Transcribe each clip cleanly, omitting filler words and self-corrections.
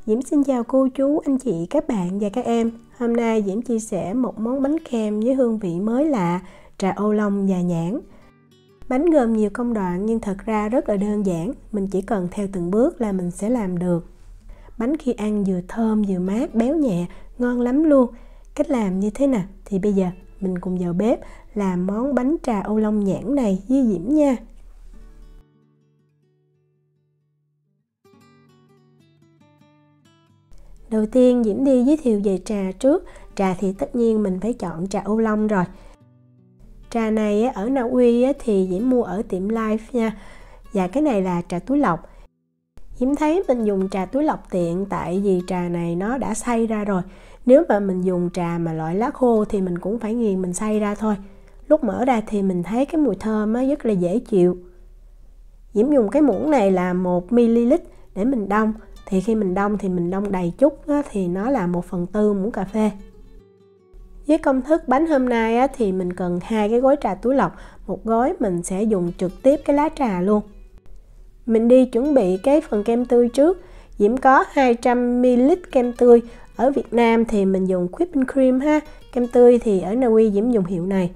Diễm xin chào cô chú, anh chị, các bạn và các em. Hôm nay Diễm chia sẻ một món bánh kem với hương vị mới lạ, trà ô long và nhãn. Bánh gồm nhiều công đoạn nhưng thật ra rất là đơn giản, mình chỉ cần theo từng bước là mình sẽ làm được. Bánh khi ăn vừa thơm vừa mát, béo nhẹ, ngon lắm luôn. Cách làm như thế nào? Thì bây giờ mình cùng vào bếp làm món bánh trà ô long nhãn này với Diễm nha. Đầu tiên Diễm đi giới thiệu về trà trước. Trà thì tất nhiên mình phải chọn trà ô long rồi. Trà này ở Na Uy thì Diễm mua ở tiệm Life nha. Và cái này là trà túi lọc. Diễm thấy mình dùng trà túi lọc tiện tại vì trà này nó đã xay ra rồi. Nếu mà mình dùng trà mà loại lá khô thì mình cũng phải nghiền mình xay ra thôi. Lúc mở ra thì mình thấy cái mùi thơm rất là dễ chịu. Diễm dùng cái muỗng này là 1 ml để mình đông. Thì khi mình đông thì mình đông đầy chút thì nó là 1/4 muỗng cà phê. Với công thức bánh hôm nay thì mình cần 2 cái gói trà túi lọc, một gói mình sẽ dùng trực tiếp cái lá trà luôn. Mình đi chuẩn bị cái phần kem tươi trước. Diễm có 200 ml kem tươi. Ở Việt Nam thì mình dùng whipping cream ha. Kem tươi thì ở Na Uy Diễm dùng hiệu này.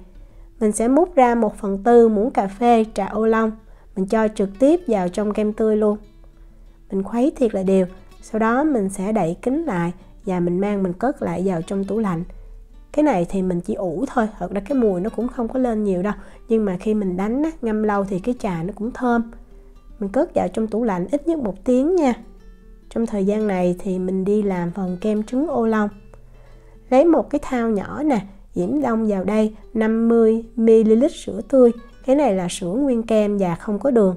Mình sẽ múc ra 1/4 muỗng cà phê trà ô long. Mình cho trực tiếp vào trong kem tươi luôn. Mình khuấy thiệt là đều. Sau đó mình sẽ đậy kín lại và mình cất lại vào trong tủ lạnh. Cái này thì mình chỉ ủ thôi, thật ra cái mùi nó cũng không có lên nhiều đâu. Nhưng mà khi mình đánh ngâm lâu thì cái trà nó cũng thơm. Mình cất vào trong tủ lạnh ít nhất 1 tiếng nha. Trong thời gian này thì mình đi làm phần kem trứng ô long. Lấy một cái thau nhỏ nè, Diễm đông vào đây 50 ml sữa tươi. Cái này là sữa nguyên kem và không có đường.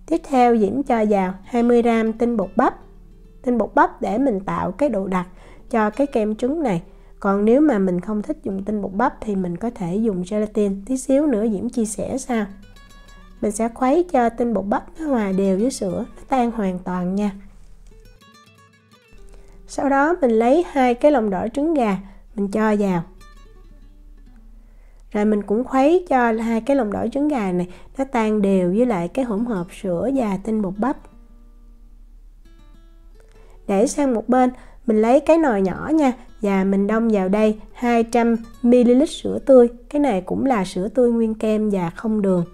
Tiếp theo Diễm cho vào 20g tinh bột bắp. Tinh bột bắp để mình tạo cái độ đặc cho cái kem trứng này. Còn nếu mà mình không thích dùng tinh bột bắp thì mình có thể dùng gelatin. Tí xíu nữa Diễm chia sẻ sau. Mình sẽ khuấy cho tinh bột bắp nó hòa đều với sữa, nó tan hoàn toàn nha. Sau đó mình lấy 2 cái lòng đỏ trứng gà, mình cho vào. Rồi mình cũng khuấy cho 2 cái lòng đỏ trứng gà này nó tan đều với lại cái hỗn hợp sữa và tinh bột bắp. Để sang một bên, mình lấy cái nồi nhỏ nha và mình đông vào đây 200 ml sữa tươi. Cái này cũng là sữa tươi nguyên kem và không đường.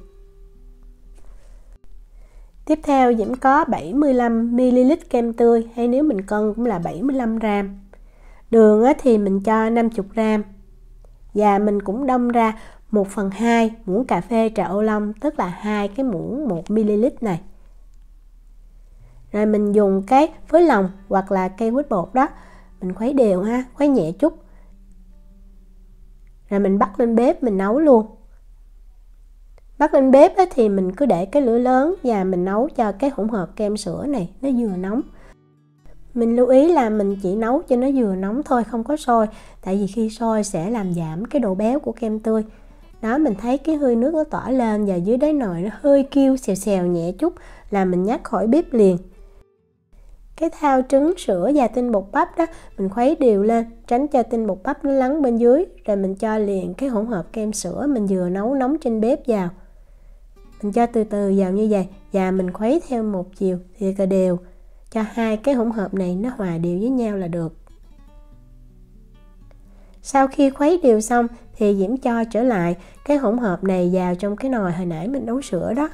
Tiếp theo Diễm có 75 ml kem tươi, hay nếu mình cân cũng là 75g. Đường thì mình cho 50g. Và mình cũng đông ra 1/2 muỗng cà phê trà ô long, tức là 2 cái muỗng 1 ml này. Rồi mình dùng cái phới lòng hoặc là cây quýt bột đó, mình khuấy đều ha, khuấy nhẹ chút. Rồi mình bắt lên bếp mình nấu luôn. Bắt lên bếp thì mình cứ để cái lửa lớn và mình nấu cho cái hỗn hợp kem sữa này nó vừa nóng. Mình lưu ý là mình chỉ nấu cho nó vừa nóng thôi, không có sôi. Tại vì khi sôi sẽ làm giảm cái độ béo của kem tươi. Đó, mình thấy cái hơi nước nó tỏa lên và dưới đáy nồi nó hơi kêu xèo xèo nhẹ chút là mình nhắc khỏi bếp liền. Cái thau trứng, sữa và tinh bột bắp đó, mình khuấy đều lên, tránh cho tinh bột bắp nó lắng bên dưới. Rồi mình cho liền cái hỗn hợp kem sữa mình vừa nấu nóng trên bếp vào. Mình cho từ từ vào như vậy và mình khuấy theo một chiều thì đều cho 2 cái hỗn hợp này nó hòa đều với nhau là được. Sau khi khuấy đều xong thì Diễm cho trở lại cái hỗn hợp này vào trong cái nồi hồi nãy mình nấu sữa đó.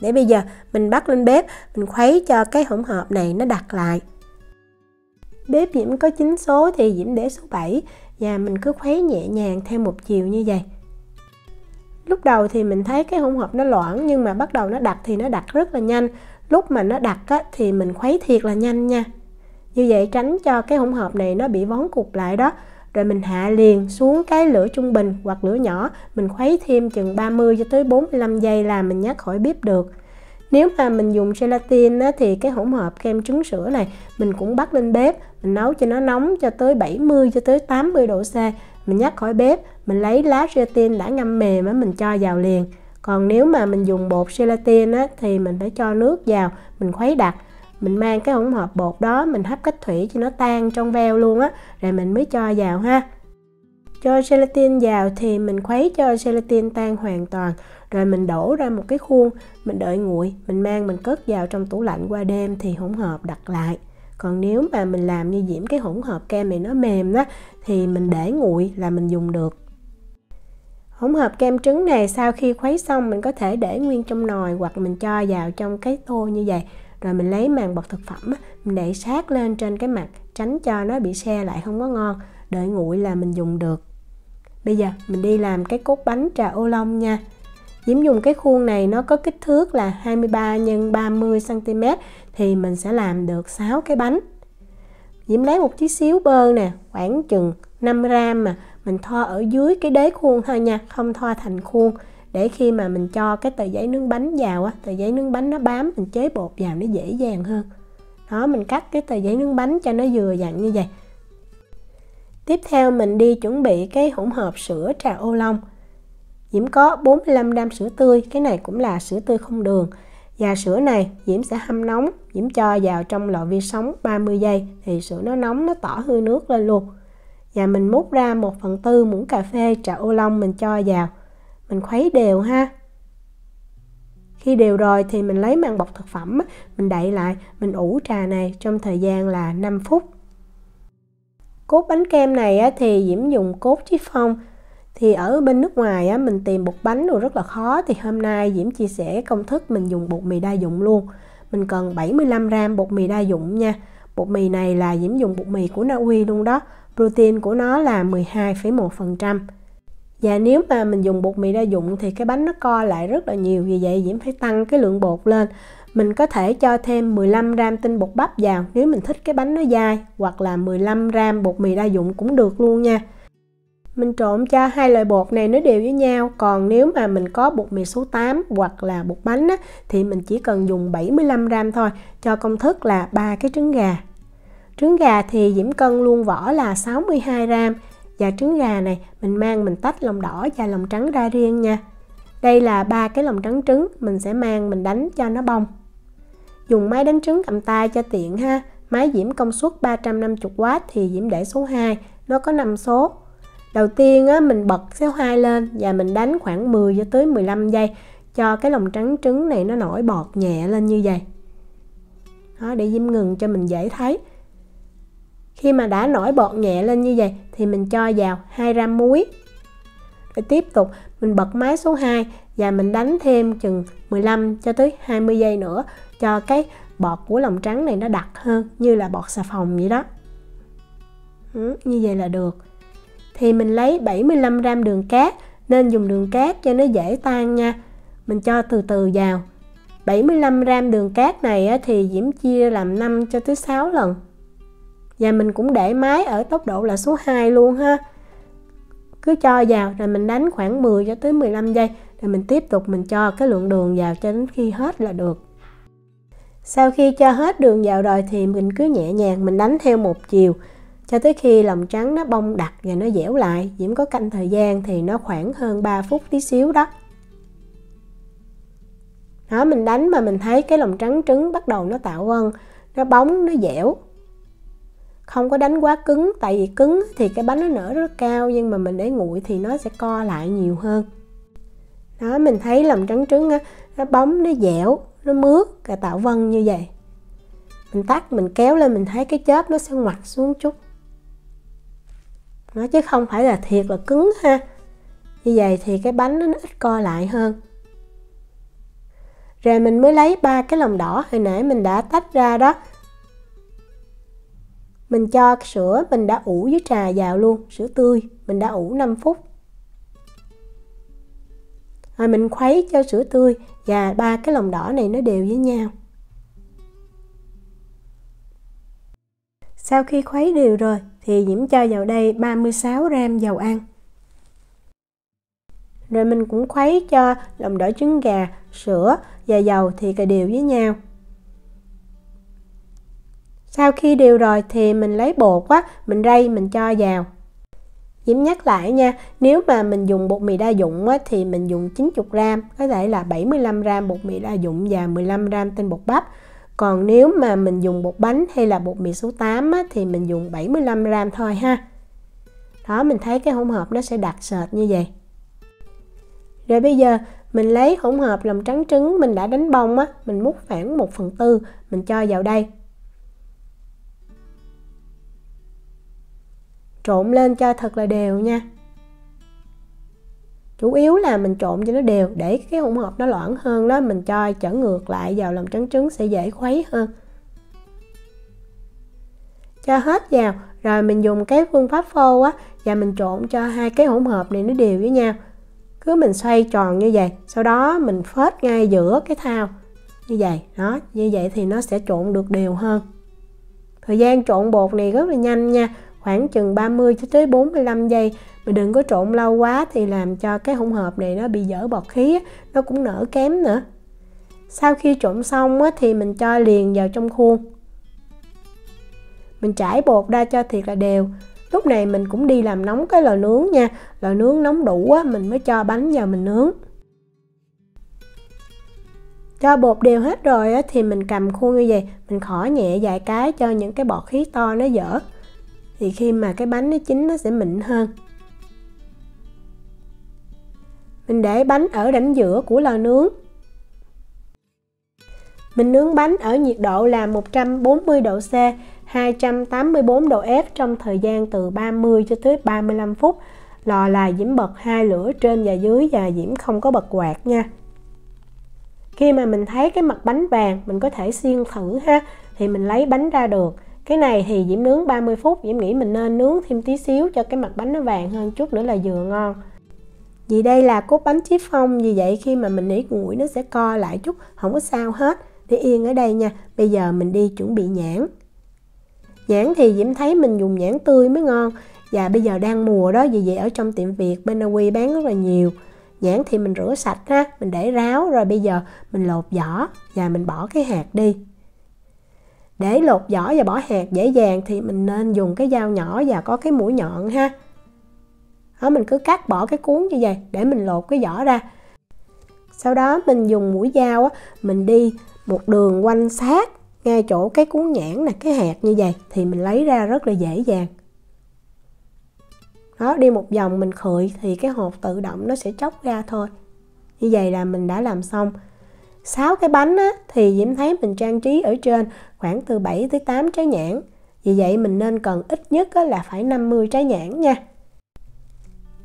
Để bây giờ mình bắt lên bếp, mình khuấy cho cái hỗn hợp này nó đặc lại. Bếp Diễm có 9 số thì Diễm để số 7 và mình cứ khuấy nhẹ nhàng theo một chiều như vậy. Lúc đầu thì mình thấy cái hỗn hợp nó loãng nhưng mà bắt đầu nó đặc thì nó đặc rất là nhanh. Lúc mà nó đặc thì mình khuấy thiệt là nhanh nha. Như vậy tránh cho cái hỗn hợp này nó bị vón cục lại đó. Rồi mình hạ liền xuống cái lửa trung bình hoặc lửa nhỏ. Mình khuấy thêm chừng 30 cho tới 45 giây là mình nhắc khỏi bếp được. Nếu mà mình dùng gelatin thì cái hỗn hợp kem trứng sữa này mình cũng bắt lên bếp. Mình nấu cho nó nóng cho tới 70 cho tới 80 độ C. Mình nhắc khỏi bếp, mình lấy lá gelatin đã ngâm mềm mình cho vào liền. Còn nếu mà mình dùng bột gelatin thì mình phải cho nước vào, mình khuấy đặc. Mình mang cái hỗn hợp bột đó, mình hấp cách thủy cho nó tan trong veo luôn rồi mình mới cho vào ha. Cho gelatin vào thì mình khuấy cho gelatin tan hoàn toàn, rồi mình đổ ra một cái khuôn, mình đợi nguội, mình mang mình cất vào trong tủ lạnh qua đêm thì hỗn hợp đặt lại. Còn nếu mà mình làm như Diễm cái hỗn hợp kem này nó mềm đó thì mình để nguội là mình dùng được. Hỗn hợp kem trứng này sau khi khuấy xong mình có thể để nguyên trong nồi hoặc mình cho vào trong cái tô như vậy. Rồi mình lấy màng bọc thực phẩm mình để sát lên trên cái mặt, tránh cho nó bị se lại không có ngon. Đợi nguội là mình dùng được. Bây giờ mình đi làm cái cốt bánh trà ô long nha. Diễm dùng cái khuôn này nó có kích thước là 23 x 30 cm thì mình sẽ làm được 6 cái bánh. Diễm lấy một tí xíu bơ nè, khoảng chừng 5 gram mà mình thoa ở dưới cái đế khuôn thôi nha, không thoa thành khuôn, để khi mà mình cho cái tờ giấy nướng bánh vào á, tờ giấy nướng bánh nó bám, mình chế bột vào nó dễ dàng hơn. Đó, mình cắt cái tờ giấy nướng bánh cho nó vừa vặn như vậy. Tiếp theo mình đi chuẩn bị cái hỗn hợp sữa trà ô long. Diễm có 45 g sữa tươi, cái này cũng là sữa tươi không đường. Và sữa này Diễm sẽ hâm nóng, Diễm cho vào trong lò vi sóng 30 giây thì sữa nó nóng, nó tỏ hơi nước lên luôn. Và mình múc ra 1/4 muỗng cà phê trà ô long mình cho vào. Mình khuấy đều ha. Khi đều rồi thì mình lấy màng bọc thực phẩm, mình đậy lại, mình ủ trà này trong thời gian là 5 phút. Cốt bánh kem này thì Diễm dùng cốt chiffon. Thì ở bên nước ngoài mình tìm bột bánh rồi rất là khó, thì hôm nay Diễm chia sẻ công thức mình dùng bột mì đa dụng luôn. Mình cần 75 g bột mì đa dụng nha. Bột mì này là Diễm dùng bột mì của Na Uy luôn đó. Protein của nó là 12,1%. Và nếu mà mình dùng bột mì đa dụng thì cái bánh nó co lại rất là nhiều, vì vậy Diễm phải tăng cái lượng bột lên. Mình có thể cho thêm 15 g tinh bột bắp vào nếu mình thích cái bánh nó dai, hoặc là 15 g bột mì đa dụng cũng được luôn nha. Mình trộn cho hai loại bột này nó đều với nhau. Còn nếu mà mình có bột mì số 8 hoặc là bột bánh thì mình chỉ cần dùng 75 g thôi. Cho công thức là 3 cái trứng gà. Trứng gà thì Diễm cân luôn vỏ là 62 g. Và trứng gà này mình tách lòng đỏ và lòng trắng ra riêng nha. Đây là 3 cái lòng trắng trứng, mình sẽ mình đánh cho nó bong. Dùng máy đánh trứng cầm tay cho tiện ha. Máy Diễm công suất 350W thì Diễm để số 2, nó có 5 số. Đầu tiên mình bật số 2 lên và mình đánh khoảng 10 cho tới 15 giây cho cái lòng trắng trứng này nó nổi bọt nhẹ lên như vậy. Đó, để Diễm ngừng cho mình dễ thấy. Khi mà đã nổi bọt nhẹ lên như vậy thì mình cho vào 2 gram muối. Rồi tiếp tục mình bật máy số 2 và mình đánh thêm chừng 15 cho tới 20 giây nữa cho cái bọt của lòng trắng này nó đặc hơn, như là bọt xà phòng vậy đó. Như vậy là được. Thì mình lấy 75 g đường cát, nên dùng đường cát cho nó dễ tan nha. Mình cho từ từ vào. 75 g đường cát này thì Diễm chia làm 5 cho tới 6 lần. Và mình cũng để máy ở tốc độ là số 2 luôn ha. Cứ cho vào rồi mình đánh khoảng 10 cho tới 15 giây. Rồi mình tiếp tục mình cho cái lượng đường vào cho đến khi hết là được. Sau khi cho hết đường vào rồi thì mình cứ nhẹ nhàng mình đánh theo một chiều cho tới khi lòng trắng nó bong đặc và nó dẻo lại. Diễm có canh thời gian thì nó khoảng hơn 3 phút tí xíu đó. Đó, mình đánh mà mình thấy cái lòng trắng trứng bắt đầu nó tạo vân, nó bóng, nó dẻo. Không có đánh quá cứng, tại vì cứng thì cái bánh nó nở rất cao, nhưng mà mình để nguội thì nó sẽ co lại nhiều hơn. Đó, mình thấy lòng trắng trứng nó bóng, nó dẻo, nó mướt và tạo vân như vậy. Mình tắt, mình kéo lên, mình thấy cái chớp nó sẽ ngoặt xuống chút. Nó chứ không phải là thiệt là cứng ha. Như vậy thì cái bánh nó ít co lại hơn. Rồi mình mới lấy 3 cái lòng đỏ hồi nãy mình đã tách ra đó. Mình cho sữa mình đã ủ với trà vào luôn, sữa tươi mình đã ủ 5 phút. Rồi mình khuấy cho sữa tươi và 3 cái lòng đỏ này nó đều với nhau. Sau khi khuấy đều rồi thì Diễm cho vào đây 36 g dầu ăn. Rồi mình cũng khuấy cho lòng đỏ trứng gà, sữa và dầu thì đều với nhau. Sau khi đều rồi thì mình lấy bột mình rây mình cho vào. Diễm nhắc lại nha, nếu mà mình dùng bột mì đa dụng thì mình dùng 90 g, có thể là 75 g bột mì đa dụng và 15 g tinh bột bắp. Còn nếu mà mình dùng bột bánh hay là bột mì số 8 thì mình dùng 75 g thôi ha. Đó, mình thấy cái hỗn hợp nó sẽ đặc sệt như vậy. Rồi bây giờ mình lấy hỗn hợp lòng trắng trứng mình đã đánh bông á, mình múc khoảng 1/4 mình cho vào đây. Trộn lên cho thật là đều nha. Chủ yếu là mình trộn cho nó đều để cái hỗn hợp nó loãng hơn đó, mình cho trở ngược lại vào lòng trắng trứng sẽ dễ khuấy hơn. Cho hết vào, rồi mình dùng cái phương pháp phô á và mình trộn cho hai cái hỗn hợp này nó đều với nhau. Cứ mình xoay tròn như vậy, sau đó mình phết ngay giữa cái thau như vậy. Đó, như vậy thì nó sẽ trộn được đều hơn. Thời gian trộn bột này rất là nhanh nha, khoảng chừng 30 cho tới 45 giây. Mình đừng có trộn lâu quá thì làm cho cái hỗn hợp này nó bị dở bọt khí, nó cũng nở kém nữa. Sau khi trộn xong á, thì mình cho liền vào trong khuôn. Mình trải bột ra cho thiệt là đều. Lúc này mình cũng đi làm nóng cái lò nướng nha. Lò nướng nóng đủ á, mình mới cho bánh vào mình nướng. Cho bột đều hết rồi á, thì mình cầm khuôn như vậy, mình khỏ nhẹ vài cái cho những cái bọt khí to nó dở. Thì khi mà cái bánh nó chín nó sẽ mịn hơn. Mình để bánh ở rãnh giữa của lò nướng. Mình nướng bánh ở nhiệt độ là 140 độ C, 284 độ F trong thời gian từ 30 cho tới 35 phút. Lò là Diễm bật 2 lửa trên và dưới và Diễm không có bật quạt nha. Khi mà mình thấy cái mặt bánh vàng, mình có thể xiên thử ha, thì mình lấy bánh ra được. Cái này thì Diễm nướng 30 phút, Diễm nghĩ mình nên nướng thêm tí xíu cho cái mặt bánh nó vàng hơn chút nữa là vừa ngon. Vì đây là cốt bánh chiffon, vì vậy khi mà mình để nguội nó sẽ co lại chút, không có sao hết. Để yên ở đây nha. Bây giờ mình đi chuẩn bị nhãn. Nhãn thì Diễm thấy mình dùng nhãn tươi mới ngon. Và bây giờ đang mùa đó, vì vậy ở trong tiệm Việt bên Na Uy bán rất là nhiều. Nhãn thì mình rửa sạch ha, mình để ráo rồi bây giờ mình lột vỏ và mình bỏ cái hạt đi. Để lột vỏ và bỏ hạt dễ dàng thì mình nên dùng cái dao nhỏ và có cái mũi nhọn ha. Đó, mình cứ cắt bỏ cái cuống như vậy để mình lột cái vỏ ra. Sau đó mình dùng mũi dao á, mình đi một đường quanh sát ngay chỗ cái cuống nhãn nè, cái hạt như vậy thì mình lấy ra rất là dễ dàng. Đó, đi một vòng mình khựi thì cái hột tự động nó sẽ tróc ra thôi. Như vậy là mình đã làm xong. 6 cái bánh á, thì Diễm thấy mình trang trí ở trên khoảng từ 7 tới 8 trái nhãn. Vì vậy mình nên cần ít nhất á, là phải 50 trái nhãn nha.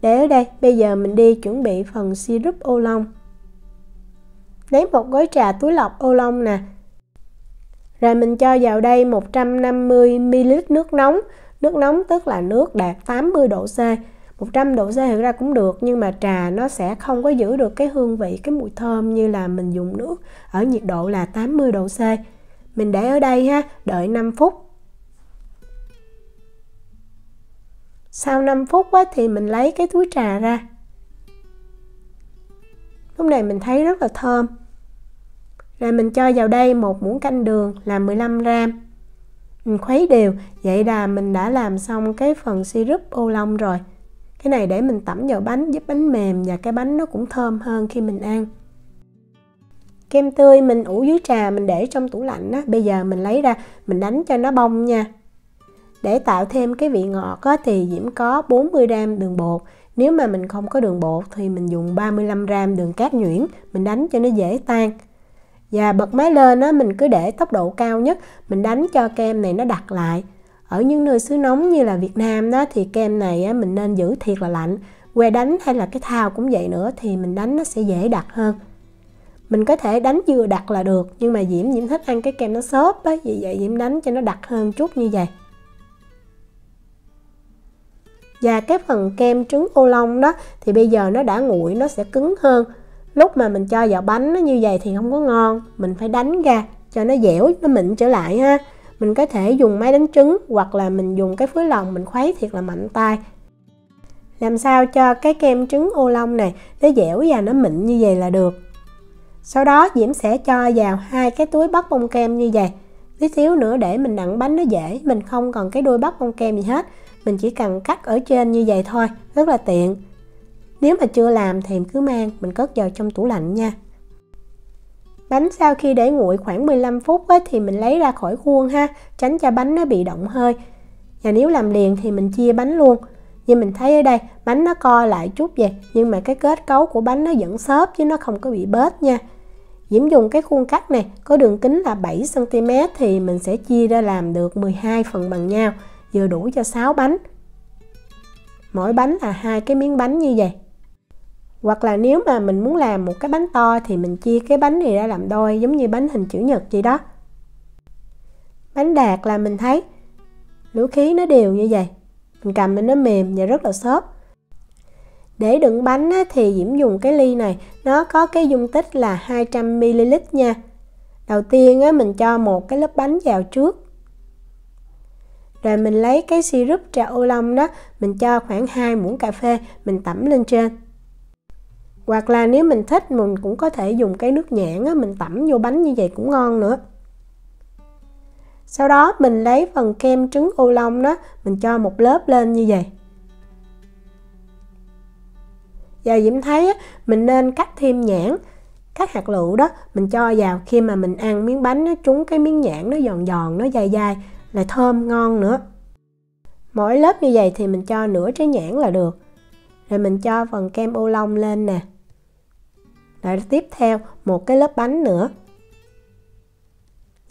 Để ở đây, bây giờ mình đi chuẩn bị phần syrup ô long. Lấy một gói trà túi lọc ô long nè. Rồi mình cho vào đây 150 ml nước nóng. Nước nóng tức là nước đạt 80 độ C. 100 độ C thực ra cũng được, nhưng mà trà nó sẽ không có giữ được cái hương vị, cái mùi thơm như là mình dùng nước ở nhiệt độ là 80 độ C. Mình để ở đây ha, đợi 5 phút. Sau 5 phút á, thì mình lấy cái túi trà ra. Lúc này mình thấy rất là thơm. Rồi mình cho vào đây một muỗng canh đường là 15 gram. Mình khuấy đều, vậy là mình đã làm xong cái phần syrup ô long rồi. Cái này để mình tẩm vào bánh giúp bánh mềm và cái bánh nó cũng thơm hơn khi mình ăn. Kem tươi mình ủ dưới trà, mình để trong tủ lạnh á. Bây giờ mình lấy ra, mình đánh cho nó bong nha. Để tạo thêm cái vị ngọt á, thì Diễm có 40 gram đường bột. Nếu mà mình không có đường bột thì mình dùng 35 gram đường cát nhuyễn, mình đánh cho nó dễ tan. Và bật máy lên á, mình cứ để tốc độ cao nhất, mình đánh cho kem này nó đặc lại. Ở những nơi xứ nóng như là Việt Nam đó thì kem này á, mình nên giữ thiệt là lạnh. Que đánh hay là cái thau cũng vậy nữa thì mình đánh nó sẽ dễ đặc hơn. Mình có thể đánh vừa đặc là được, nhưng mà Diễm thích ăn cái kem nó xốp á, vì vậy Diễm đánh cho nó đặc hơn chút như vậy. Và cái phần kem trứng ô long đó thì bây giờ nó đã nguội, nó sẽ cứng hơn. Lúc mà mình cho vào bánh nó như vậy thì không có ngon, mình phải đánh ra cho nó dẻo, nó mịn trở lại ha. Mình có thể dùng máy đánh trứng hoặc là mình dùng cái phới lòng mình khuấy thiệt là mạnh tay. Làm sao cho cái kem trứng ô long này nó dẻo và nó mịn như vậy là được. Sau đó Diễm sẽ cho vào 2 cái túi bắp bông kem như vậy. Tí xíu nữa để mình đặng bánh nó dễ, mình không cần cái đuôi bắp bông kem gì hết. Mình chỉ cần cắt ở trên như vậy thôi, rất là tiện. Nếu mà chưa làm thì cứ mang, mình cất vào trong tủ lạnh nha. Bánh sau khi để nguội khoảng 15 phút á, thì mình lấy ra khỏi khuôn ha, tránh cho bánh nó bị động hơi. Và nếu làm liền thì mình chia bánh luôn. Như mình thấy ở đây, bánh nó co lại chút vậy, nhưng mà cái kết cấu của bánh nó vẫn xốp chứ nó không có bị bết nha. Diễm dùng cái khuôn cắt này có đường kính là 7 cm thì mình sẽ chia ra làm được 12 phần bằng nhau, vừa đủ cho 6 bánh. Mỗi bánh là 2 cái miếng bánh như vậy. Hoặc là nếu mà mình muốn làm một cái bánh to thì mình chia cái bánh này ra làm đôi, giống như bánh hình chữ nhật vậy đó. Bánh đạt là mình thấy lũa khí nó đều như vậy, mình cầm nó mềm và rất là xốp. Để đựng bánh thì Diễm dùng cái ly này, nó có cái dung tích là 200 ml nha. Đầu tiên mình cho một cái lớp bánh vào trước, rồi mình lấy cái syrup trà ô long đó, mình cho khoảng 2 muỗng cà phê, mình tẩm lên trên. Hoặc là nếu mình thích mình cũng có thể dùng cái nước nhãn mình tẩm vô bánh như vậy cũng ngon nữa. Sau đó mình lấy phần kem trứng ô long đó, mình cho một lớp lên như vậy. Và Diễm thấy mình nên cắt thêm nhãn, cắt hạt lựu đó, mình cho vào khi mà mình ăn miếng bánh nó trúng cái miếng nhãn nó giòn giòn, nó dai dai, lại thơm ngon nữa. Mỗi lớp như vậy thì mình cho nửa trái nhãn là được. Rồi mình cho phần kem ô long lên nè. Rồi tiếp theo một cái lớp bánh nữa.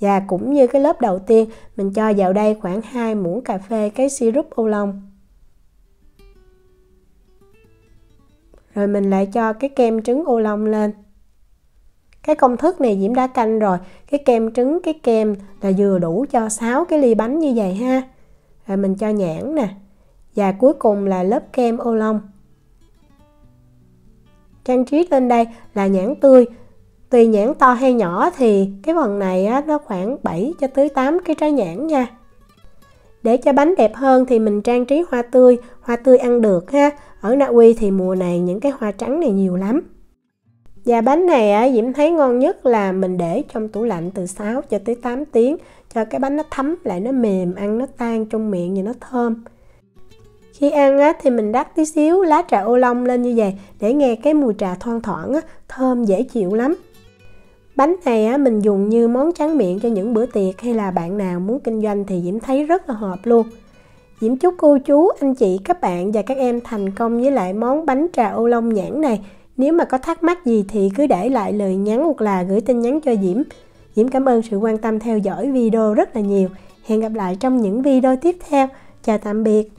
Và cũng như cái lớp đầu tiên, mình cho vào đây khoảng 2 muỗng cà phê cái syrup ô long. Rồi mình lại cho cái kem trứng ô long lên. Cái công thức này Diễm đã canh rồi, cái kem trứng, cái kem là vừa đủ cho 6 cái ly bánh như vậy ha. Rồi mình cho nhãn nè. Và cuối cùng là lớp kem ô long. Trang trí lên đây là nhãn tươi. Tùy nhãn to hay nhỏ thì cái phần này nó khoảng 7 cho tới 8 cái trái nhãn nha. Để cho bánh đẹp hơn thì mình trang trí hoa tươi ăn được ha. Ở Na Uy thì mùa này những cái hoa trắng này nhiều lắm. Và bánh này Diễm thấy ngon nhất là mình để trong tủ lạnh từ 6 cho tới 8 tiếng cho cái bánh nó thấm lại, nó mềm, ăn nó tan trong miệng và nó thơm. Khi ăn thì mình rắc tí xíu lá trà ô long lên như vậy để nghe cái mùi trà thoang thoảng, thơm dễ chịu lắm. Bánh này mình dùng như món tráng miệng cho những bữa tiệc hay là bạn nào muốn kinh doanh thì Diễm thấy rất là hợp luôn. Diễm chúc cô chú, anh chị, các bạn và các em thành công với lại món bánh trà ô long nhãn này. Nếu mà có thắc mắc gì thì cứ để lại lời nhắn hoặc là gửi tin nhắn cho Diễm. Diễm cảm ơn sự quan tâm theo dõi video rất là nhiều. Hẹn gặp lại trong những video tiếp theo. Chào tạm biệt.